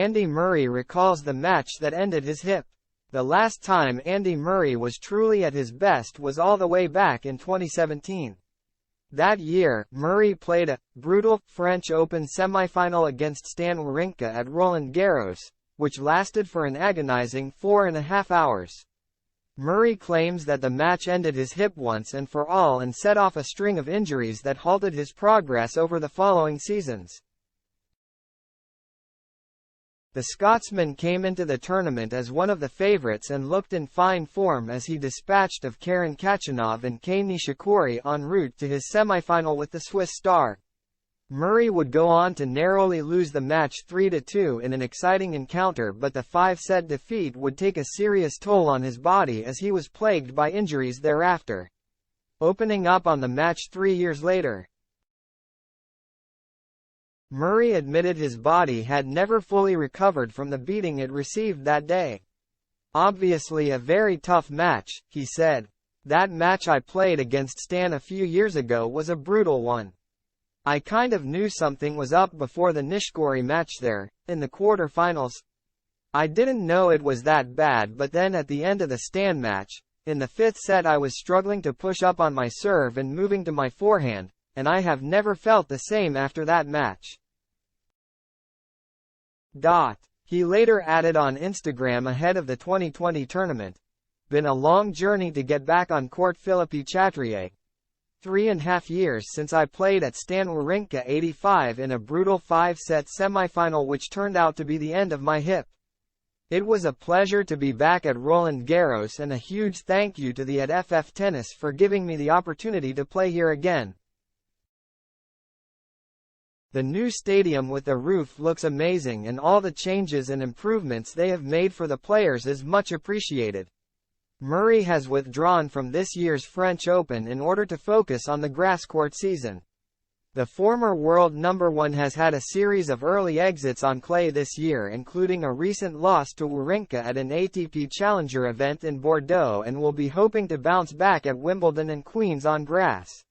Andy Murray recalls the match that ended his hip. The last time Andy Murray was truly at his best was all the way back in 2017. That year, Murray played a brutal French Open semifinal against Stan Wawrinka at Roland Garros, which lasted for an agonizing 4.5 hours. Murray claims that the match ended his hip once and for all and set off a string of injuries that halted his progress over the following seasons. The Scotsman came into the tournament as one of the favourites and looked in fine form as he dispatched of Karen Khachanov and Kei Nishikori en route to his semi-final with the Swiss star. Murray would go on to narrowly lose the match 3-2 in an exciting encounter, but the 5-set defeat would take a serious toll on his body as he was plagued by injuries thereafter. Opening up on the match 3 years later, Murray admitted his body had never fully recovered from the beating it received that day. "Obviously a very tough match," he said. "That match I played against Stan a few years ago was a brutal one. I kind of knew something was up before the Nishikori match there, in the quarterfinals. I didn't know it was that bad, but then at the end of the Stan match, in the 5th set I was struggling to push up on my serve and moving to my forehand, and I have never felt the same after that match." He later added on Instagram ahead of the 2020 tournament, "Been a long journey to get back on court. Philippe Chatrier. 3.5 years since I played at Stan Wawrinka 85 in a brutal 5-set semifinal which turned out to be the end of my hip. It was a pleasure to be back at Roland Garros and a huge thank you to the at FF Tennis for giving me the opportunity to play here again. The new stadium with the roof looks amazing and all the changes and improvements they have made for the players is much appreciated." Murray has withdrawn from this year's French Open in order to focus on the grass court season. The former world number 1 has had a series of early exits on clay this year, including a recent loss to Wawrinka at an ATP Challenger event in Bordeaux, and will be hoping to bounce back at Wimbledon and Queen's on grass.